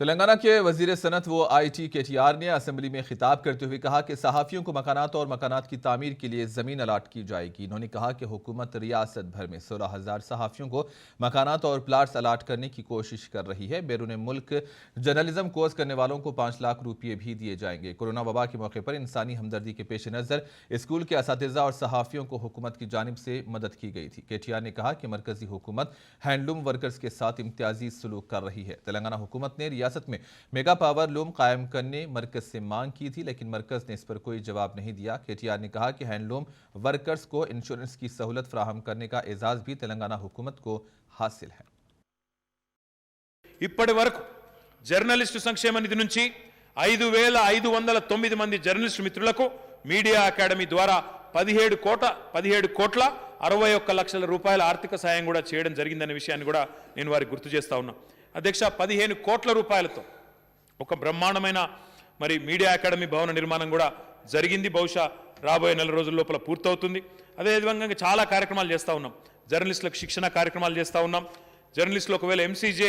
तेलंगाना के वजीर सनत व IT KTR ने असेंबली में खिताब करते हुए कहा कि सहाफ़ियों को मकानात और मकानात की तामीर के लिए ज़मीन अलाट की जाएगी। इन्होंने कहा कि हुकूमत रियासत भर में 16,000 सहाफ़ियों को मकानात और प्लाट्स अलाट करने की कोशिश कर रही है। बैरून मुल्क जर्नलिज्म कोर्स करने वालों को 5 लाख रुपये भी दिए जाएंगे। कोरोना वबा के मौके पर इंसानी हमदर्दी के पेश नज़र स्कूल के असातिज़ा और सहाफ़ियों को हुकूमत की जानिब से मदद की गई थी। KTR ने कहा कि मरकजी हुकूमत हैंडलूम वर्कर्स के साथ इम्तियाजी सलूक कर रही है। तेलंगाना हुकूमत ने रियासत में मेगा पावर लूम कायम करने मरकज से मांग की थी, लेकिन मरकज ने इस पर कोई जवाब नहीं दिया। KTR ने कहा कि हैंडलूम वर्कर्स को इंश्योरेंस की सहूलत फराहम करने का एजाज भी तेलंगाना हुकूमत को हासिल है। ఇప్పటి వరకు జర్నలిస్టు సంక్షేమ నిధి నుంచి 5,509 మంది జర్నలిస్టు మిత్రులకు మీడియా అకాడమీ ద్వారా 17 కోట్ల 61 లక్షల రూపాయల ఆర్థిక సాయం కూడా చేయడం జరిగిందనే విషయాన్ని కూడా నేను వారికి గుర్తు చేస్తా ఉన్నా. అధ్యక్ష, 15 కోట్ల రూపాయలతో ఒక బ్రహ్మాండమైన మరి మీడియా అకాడమీ భవన నిర్మాణం కూడా జరిగింది. బహుశా రాబోయే నెల రోజుల లోపల పూర్తవుతుంది. అదేవిధంగా చాలా కార్యక్రమాలు చేస్తూ ఉన్నాం. జర్నలిస్టులకు శిక్షణ కార్యక్రమాలు చేస్తూ ఉన్నాం. జర్నలిస్టులు ఒకవేళ MCJ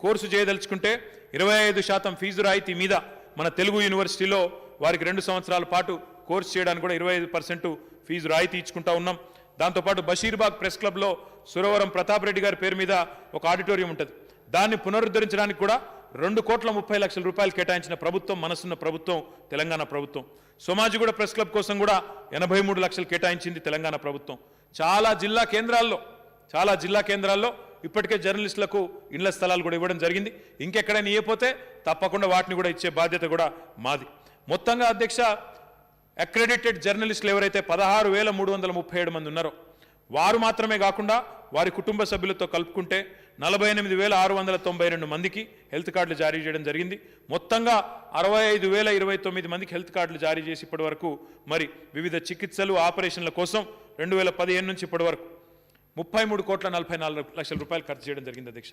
కోర్సు చేయదలుచుకుంటే 25% ఫీజు రాయితీ మీద మన తెలుగు యూనివర్సిటీలో వారికి 2 సంవత్సరాల పాటు కోర్సు చేయడానికి కూడా 25% ఫీజు రాయితీ ఇచ్చుకుంటా ఉన్నాం. దాంతోపాటు బషీర్బాగ్ ప్రెస్ క్లబ్లో సురవరం ప్రతాప్ రెడ్డి గారి పేరు మీద ఒక ఆడిటోరియం ఉంటుంది. దాన్ని పునరుద్ధరించడానికి కూడా 2,30 లక్షల రూపాయలు కేటాయించిన ప్రభుత్వం మనసున్న ప్రభుత్వం తెలంగాణ ప్రభుత్వం. సోమాజిగూడ ప్రెస్ క్లబ్ కోసం కూడా 83 లక్షలు కేటాయించింది తెలంగాణ ప్రభుత్వం. చాలా జిల్లా కేంద్రాల్లో ఇప్పటికే జర్నలిస్టులకు ఇండ్ల స్థలాలు కూడా ఇవ్వడం జరిగింది. ఇంకెక్కడైనా ఇవ్వకపోతే తప్పకుండా వాటిని కూడా ఇచ్చే బాధ్యత కూడా మాది. మొత్తంగా అధ్యక్ష, అక్రెడిటెడ్ జర్నలిస్టులు ఎవరైతే 16,337 మంది ఉన్నారో వారు మాత్రమే కాకుండా వారి కుటుంబ సభ్యులతో కలుపుకుంటే 48,692 మందికి హెల్త్ కార్డులు జారీ చేయడం జరిగింది. మొత్తంగా 65,029 మందికి హెల్త్ కార్డులు జారీ చేసి ఇప్పటి వరకు మరి వివిధ చికిత్సలు ఆపరేషన్ల కోసం 2015 నుంచి ఇప్పటి వరకు 33,44 లక్షల రూపాయలు ఖర్చు చేయడం జరిగింది అధ్యక్ష.